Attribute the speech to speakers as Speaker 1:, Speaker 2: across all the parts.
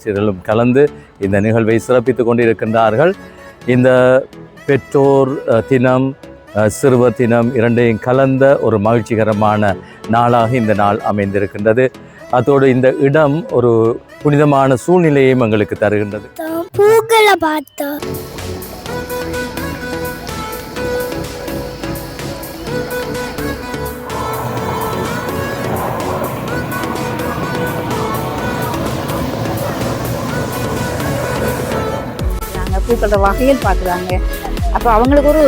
Speaker 1: ஆசிரியர்களும் கலந்து இந்த நிகழ்வை சிறப்பித்து கொண்டிருக்கின்றார்கள். இந்த பெற்றோர் தினம், சிறுவர் தினம் இரண்டையும் கலந்த ஒரு மகிழ்ச்சிகரமான நாளாக இந்த நாள் அமைந்திருக்கின்றது. அதோடு இந்த இடம் ஒரு புனிதமான சூழ்நிலையையும் எங்களுக்கு தருகின்றது.
Speaker 2: பூக்களை பார்த்தோம்.
Speaker 3: பூக்கள வகையில் பார்க்குறாங்க. அப்போ அவங்களுக்கு ஒரு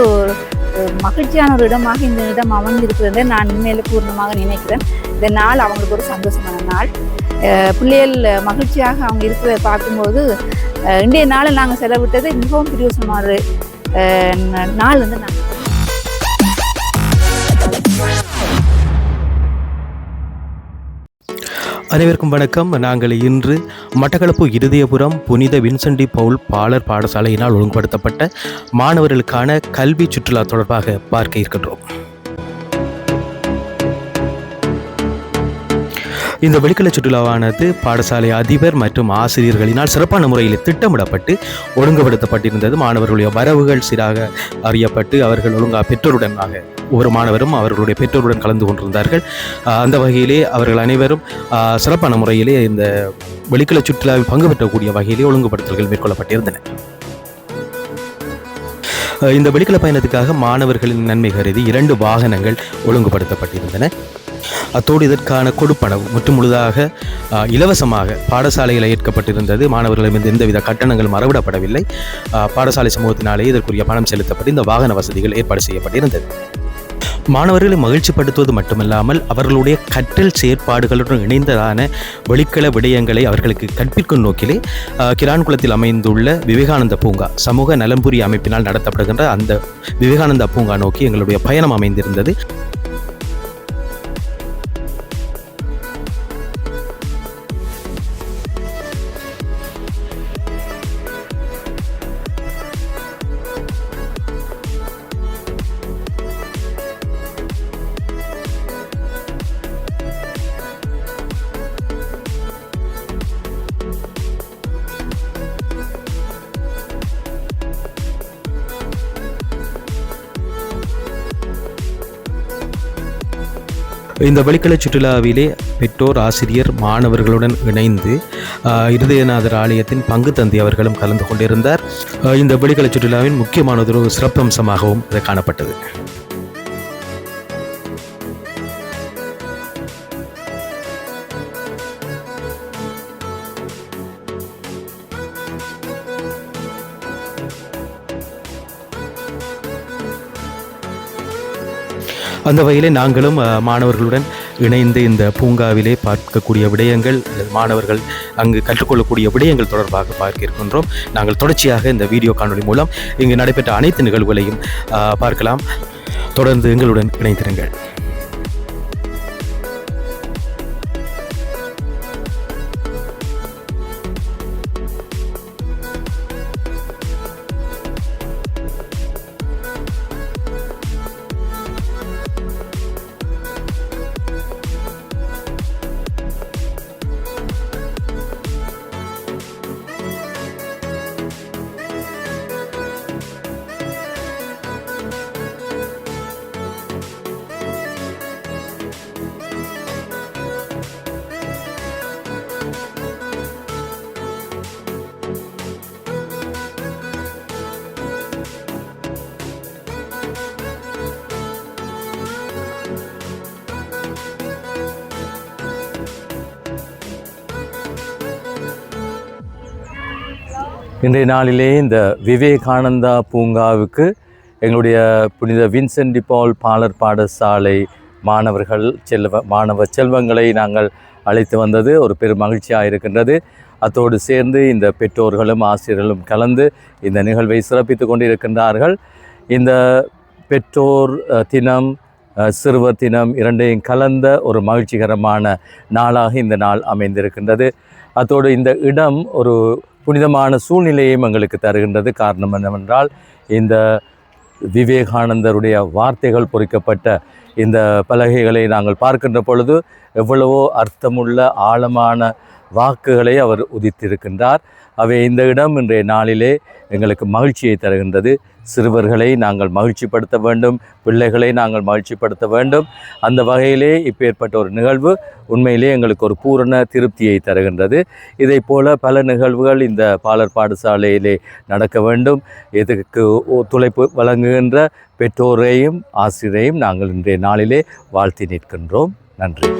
Speaker 3: மகிழ்ச்சியான ஒரு இடமாக இந்த இடம் அமைந்திருக்கிறது நான் உண்மையில பூர்ணமாக நினைக்கிறேன். இந்த நாள் அவங்களுக்கு ஒரு சந்தோஷமான நாள். பிள்ளைகள் மகிழ்ச்சியாக அவங்க இருக்கிறத பார்க்கும்போது இன்றைய நாளை நாங்கள் செலவிட்டது மிகவும் பிரியோசனமான நாள் வந்து நாங்கள்.
Speaker 4: அனைவருக்கும் வணக்கம். நாங்கள் இன்று மட்டக்களப்பு இருதயபுரம் புனித வின்சென்ட் டி பவுல் பாலர் பாடசாலையினால் ஒழுங்குபடுத்தப்பட்ட மாணவர்களுக்கான கல்வி சுற்றுலா தொடர்பாக பார்க்க இருக்கின்றோம். இந்த வெளிக்கல சுற்றுலாவானது பாடசாலை அதிபர் மற்றும் ஆசிரியர்களினால் சிறப்பான முறையில் திட்டமிடப்பட்டு ஒழுங்குபடுத்தப்பட்டிருந்தது. மாணவர்களுடைய வரவுகள் சீராக அறியப்பட்டு அவர்கள் பெற்றோருடனாக ஒவ்வொரு மாணவரும் அவர்களுடைய பெற்றோருடன் கலந்து கொண்டிருந்தார்கள். அந்த வகையிலே அவர்கள் அனைவரும் சிறப்பான முறையிலே இந்த வெளிக்கல சுற்றுலாவில் பங்கு பெற்றக்கூடிய வகையிலே ஒழுங்குபடுத்தல்கள் மேற்கொள்ளப்பட்டிருந்தன. இந்த வெளிக்கல பயணத்துக்காக மாணவர்களின் நன்மை கருதி 2 வாகனங்கள் ஒழுங்குபடுத்தப்பட்டிருந்தன. அத்தோடு இதற்கான கொடுப்பனவு முற்று முழுதாக இலவசமாக பாடசாலையில் ஏற்கப்பட்டிருந்தது. மாணவர்களிடம் எந்தவித கட்டணங்களும் மறவிடப்படவில்லை. பாடசாலை சமூகத்தினாலே இதற்குரிய பணம் செலுத்தப்பட்டு இந்த வாகன வசதிகள் ஏற்பாடு செய்யப்பட்டிருந்தது. மாணவர்களை மகிழ்ச்சிப்படுத்துவது மட்டுமல்லாமல் அவர்களுடைய கற்றல் செயற்பாடுகளுடன் இணைந்ததான வெளிக்கல விடயங்களை அவர்களுக்கு கற்பிக்கும் நோக்கிலே கிரான்குளத்தில் அமைந்துள்ள விவேகானந்த பூங்கா சமூக நலம்புரி அமைப்பினால் நடத்தப்படுகின்ற அந்த விவேகானந்தா பூங்கா நோக்கி எங்களுடைய பயணம் அமைந்திருந்தது. இந்த வெளிக்கல சுற்றுலாவிலே பெற்றோர், ஆசிரியர், மாணவர்களுடன் இணைந்து இருதயநாதர் ஆலயத்தின் பங்கு தந்தை அவர்களும் கலந்து கொண்டிருந்தார். இந்த வெளிக்கல சுற்றுலாவின் முக்கியமானதொரு சிறப்பம்சமாகவும் இது காணப்பட்டது. அந்த வகையிலே நாங்களும் மாணவர்களுடன் இணைந்து இந்த பூங்காவிலே பார்க்கக்கூடிய விடயங்கள், மாணவர்கள் அங்கு கற்றுக்கொள்ளக்கூடிய விடயங்கள் தொடர்பாக பார்க்க இருக்கின்றோம். நாங்கள் தொடர்ச்சியாக இந்த வீடியோ காணொளி மூலம் இங்கு நடைபெற்ற அனைத்து நிகழ்வுகளையும் பார்க்கலாம். தொடர்ந்து எங்களுடன் இணைந்திருங்கள்.
Speaker 1: இன்றைய நாளிலே இந்த விவேகானந்தா பூங்காவுக்கு எங்களுடைய புனித வின்சென்ட் டி பவுல் பாலர் பாடசாலை மாணவ செல்வங்களை நாங்கள் அழைத்து வந்தது ஒரு பெரும் மகிழ்ச்சியாக இருக்கின்றது. அத்தோடு சேர்ந்து இந்த பெற்றோர்களும் ஆசிரியர்களும் கலந்து இந்த நிகழ்வை சிறப்பித்து கொண்டிருக்கின்றார்கள். இந்த பெற்றோர் தினம், சிறுவர் தினம் இரண்டையும் கலந்த ஒரு மகிழ்ச்சிகரமான நாளாக இந்த நாள் அமைந்திருக்கின்றது. அத்தோடு இந்த இடம் ஒரு புனிதமான சூழ்நிலையையும் எங்களுக்கு தருகின்றது. காரணம் என்னவென்றால் இந்த விவேகானந்தருடைய வார்த்தைகள் பொறிக்கப்பட்ட இந்த பலகைகளை நாங்கள் பார்க்கின்ற பொழுது எவ்வளவோ அர்த்தமுள்ள ஆழமான வாக்குகளை அவர் உதித்திருக்கின்றார். அவை இந்த இடம் இன்றைய நாளிலே எங்களுக்கு மகிழ்ச்சியை தருகின்றது. சிறுவர்களை நாங்கள் மகிழ்ச்சிப்படுத்த வேண்டும், பிள்ளைகளை நாங்கள் மகிழ்ச்சிப்படுத்த வேண்டும். அந்த வகையிலே இப்பேற்பட்ட ஒரு நிகழ்வு உண்மையிலே எங்களுக்கு ஒரு பூரண திருப்தியை தருகின்றது. இதை போல பல நிகழ்வுகள் இந்த பாலர் பாடசாலையிலே நடக்க வேண்டும். இதற்கு ஒத்துழைப்பு வழங்குகின்ற பெற்றோரையும் ஆசிரியரையும் நாங்கள் இன்றைய நாளிலே வாழ்த்தி நிற்கின்றோம். நன்றி.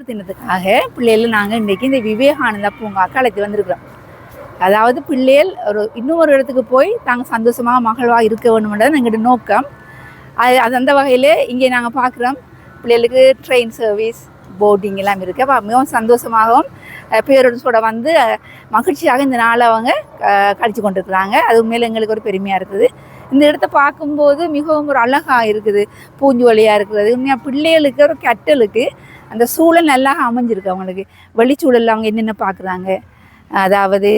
Speaker 3: தினத்துக்காக பிள்ளைகள் நாங்கள் இன்றைக்கி இந்த விவேகானந்தா பூங்காக்கு அழைத்து வந்திருக்கிறோம். அதாவது பிள்ளைகள் இன்னொரு இடத்துக்கு போய் நாங்கள் சந்தோஷமாக மகிழ்வாக இருக்க வேண்டும்ன்றது எங்களோட நோக்கம். அது அந்த வகையில் இங்கே நாங்கள் பார்க்குறோம் பிள்ளைகளுக்கு ட்ரெயின் சர்வீஸ், போட்டிங் எல்லாம் இருக்குது. அப்போ மிகவும் சந்தோஷமாகவும் பேரண்ட்ஸோட வந்து மகிழ்ச்சியாக இந்த நாளை அவங்க கழித்து கொண்டிருக்கிறாங்க. அது உண்மையில் எங்களுக்கு ஒரு பெருமையாக இருக்குது. இந்த இடத்த பார்க்கும்போது மிகவும் ஒரு அழகாக இருக்குது, பூஞ்சுவலியாக இருக்குது. உண்மையாக பிள்ளைகளுக்கு ஒரு கற்றலுக்கு அந்த சூழல் நல்லா அமைஞ்சிருக்கு. அவங்களுக்கு வெளிச்சூழலில் அவங்க என்னென்ன பார்க்குறாங்க, அதாவது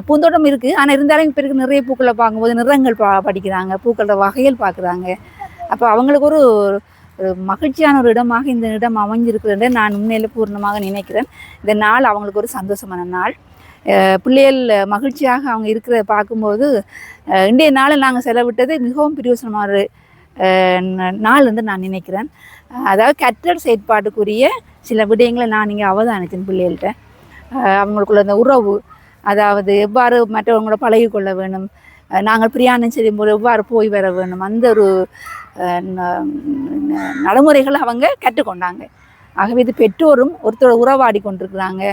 Speaker 3: பூந்தோட்டம் இருக்குது, ஆனால் இருந்தாலும் இப்போ இருக்க நிறைய பூக்களை பார்க்கும்போது நிறங்கள் படிக்கிறாங்க, பூக்களோட வகைகள் பார்க்குறாங்க. அப்போ அவங்களுக்கு ஒரு மகிழ்ச்சியான ஒரு இடமாக இந்த இடம் அமைஞ்சிருக்குதுன்னு நான் உண்மையில் பூர்ணமாக நினைக்கிறேன். இந்த நாள் அவங்களுக்கு ஒரு சந்தோஷமான நாள். பிள்ளைகள் மகிழ்ச்சியாக அவங்க இருக்கிறத பார்க்கும்போது இன்றைய நாளை நாங்கள் செலவிட்டது மிகவும் பிரயோசனமான ஒரு நாள் வந்து நான் நினைக்கிறேன். அதாவது கற்றல் செயற்பாட்டுக்குரிய சில விடயங்களை நான் இங்கே அவதானித்தேன் பிள்ளைகள்கிட்ட. அவங்களுக்குள்ள அந்த உறவு, அதாவது எவ்வாறு மற்றவங்களோட பழகி கொள்ள வேணும், நாங்கள் பிரயாணம் செய்யும்போது எவ்வாறு போய் வர வேணும், அந்த ஒரு நடைமுறைகளை அவங்க கற்றுக்கொண்டாங்க. ஆகவே இது பெற்றோரும் ஒருத்தரோட உறவாடி கொண்டிருக்கிறாங்க,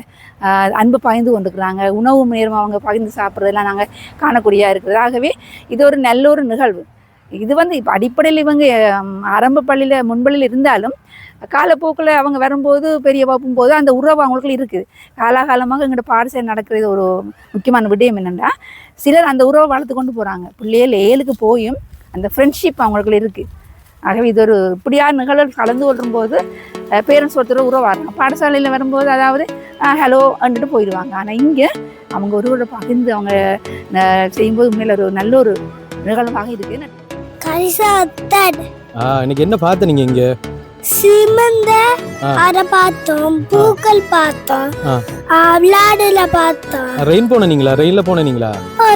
Speaker 3: அன்பு பகிர்ந்து கொண்டிருக்கிறாங்க, உணவு நேரம் அவங்க பகிர்ந்து சாப்பிட்றதெல்லாம் நாங்கள் காணக்கூடியதாக இருக்கிறது. ஆகவே இது ஒரு நல்ல ஒரு நிகழ்வு. இது வந்து இப்போ அடிப்படையில் இவங்க ஆரம்ப பள்ளியில் முன்பள்ளியில் இருந்தாலும் காலப்போக்கில் அவங்க வரும்போது பெரிய வகுப்பும் போது அந்த உறவு அவங்களுக்கு இருக்குது. காலாகாலமாக எங்களோட பாடசாலை நடக்கிறது ஒரு முக்கியமான விடயம் என்னென்னா, சிலர் அந்த உறவை வளர்த்து கொண்டு போகிறாங்க. பிள்ளைகள் 7க்கு போயும் அந்த ஃப்ரெண்ட்ஷிப் அவங்களுக்கு இருக்குது. ஆகவே இது ஒரு இப்படியான நிகழ்வுகள் கலந்து கொள்ளும்போது பேரண்ட்ஸ் ஒருத்தர் உறவாடுறாங்க. பாடசாலையில் வரும்போது அதாவது ஹலோ அண்டுட்டு போயிடுவாங்க. ஆனால் இங்கே அவங்க ஒருவரோட பகிர்ந்து அவங்க செய்யும்போது உண்மையில் ஒரு நல்ல ஒரு நிகழ்வாக இருக்குது.
Speaker 4: இன்னைக்கு என்ன பார்த்த நீங்க இங்க?
Speaker 2: சிமந்த அத பார்த்தோம், பூக்கள் பார்த்தோம், விளையாடுல பார்த்தோம்.
Speaker 4: ரெயின் போனீங்களா? ரெயின்ல போனீங்களா?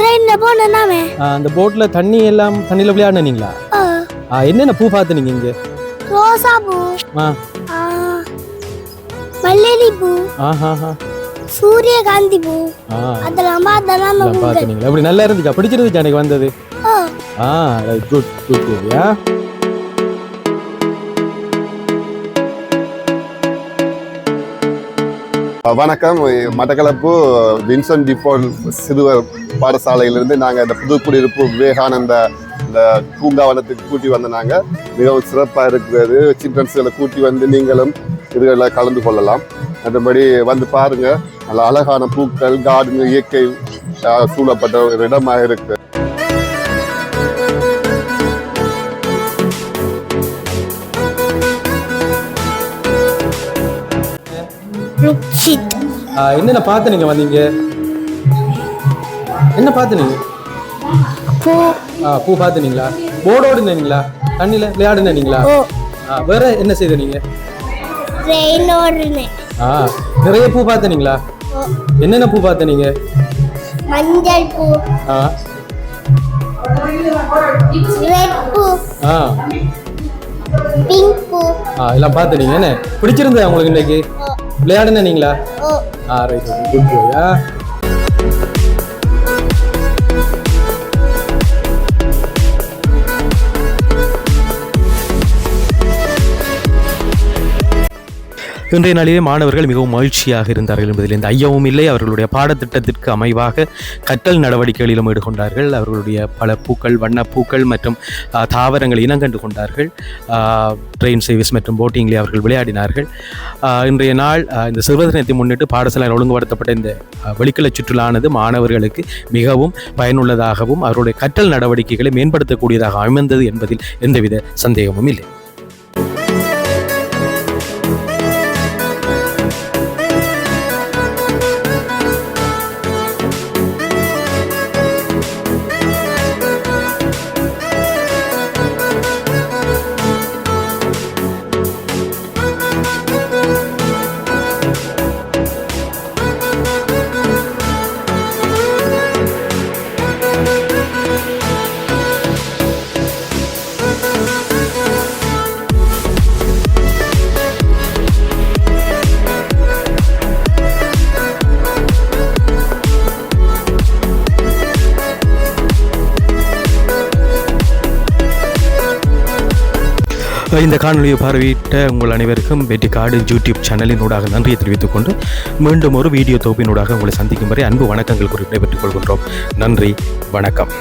Speaker 2: ரெயின்ல போனேனாமே.
Speaker 4: அந்த போட்ல தண்ணி எல்லாம் தண்ணில விளையாடுனீங்களா? என்னென்ன பூ பார்த்த நீங்க இங்க?
Speaker 2: ரோசா பூ, மல்லிகை பூ, சூரியகாந்தி பூ, அதெல்லாம்
Speaker 4: பார்த்தீங்களா? அப்படி நல்லா இருந்துச்சா? பிடிச்சிருந்துச்சா எனக்கு வந்தது? Good good good.
Speaker 5: வணக்கம். மட்டக்களப்பு வின்சென்ட் டிபோல் சிறுவர் பாடசாலையிலிருந்து நாங்கள் இந்த புதுக்குடியிருப்பு விவேகானந்த இந்த பூங்காவனத்துக்கு கூட்டி வந்த நாங்கள் மிகவும் சிறப்பாக இருக்கிறது. சில்ட்ரன்ஸ்களை கூட்டி வந்து நீங்களும் இதுகளில் கலந்து கொள்ளலாம். மற்றபடி வந்து பாருங்கள், நல்ல அழகான பூக்கள், கார்டன், இயற்கை சூழப்பட்ட ஒரு இடமாக இருக்குது.
Speaker 4: என்னென்ன பார்த்து நீங்க வந்தீங்க? என்ன பார்த்து நீங்க? பூ பார்த்துனீங்களா? போர்டோடு நின்னீங்களா? தண்ணியில விளையாடுனீங்களா? வேற என்ன செய்த நீங்க? நிறைய பூ பார்த்தீங்களா? என்னென்ன பூ பார்த்தீங்க?
Speaker 2: மஞ்சள் பூ, ரெட் பூ, பிங்க் பூ
Speaker 4: எல்லாம் பார்த்தீங்க. என்ன பிடிச்சிருந்தா உங்களுக்கு இன்னைக்கு? விளையாடுனீங்களா? ரைட், குட் போயா. இன்றைய நாளிலே மாணவர்கள் மிகவும் மகிழ்ச்சியாக இருந்தார்கள் என்பதில் எந்த ஐயமும் இல்லை. அவர்களுடைய பாடத்திட்டத்திற்கு அமைவாக கற்றல் நடவடிக்கைகளிலும் ஈடுகொண்டார்கள். அவர்களுடைய பல பூக்கள், வண்ணப்பூக்கள் மற்றும் தாவரங்கள் இனங்கண்டு கொண்டார்கள். ட்ரெயின் சர்வீஸ் மற்றும் போட்டிங்கிலே அவர்கள் விளையாடினார்கள். இன்றைய நாள் இந்த சிறுவர் தினத்தை முன்னிட்டு பாடசாலையில் ஒழுங்குபடுத்தப்பட்ட இந்த வெளிக்கல சுற்றுலானது மாணவர்களுக்கு மிகவும் பயனுள்ளதாகவும் அவர்களுடைய கற்றல் நடவடிக்கைகளை மேம்படுத்தக்கூடியதாக அமைந்தது என்பதில் எந்தவித சந்தேகமும் இல்லை. இந்த காணொலியை பார்வையிட்ட உங்கள் அனைவருக்கும் வெற்றிக்காடு யூடியூப் சேனலினூடாக நன்றியை தெரிவித்துக் கொண்டு மீண்டும் ஒரு வீடியோ தொகுப்பினூடாக உங்களை சந்திக்கும் வரை அன்பு வணக்கங்கள் குறித்து விடைபெற்றுக் கொள்கின்றோம். நன்றி, வணக்கம்.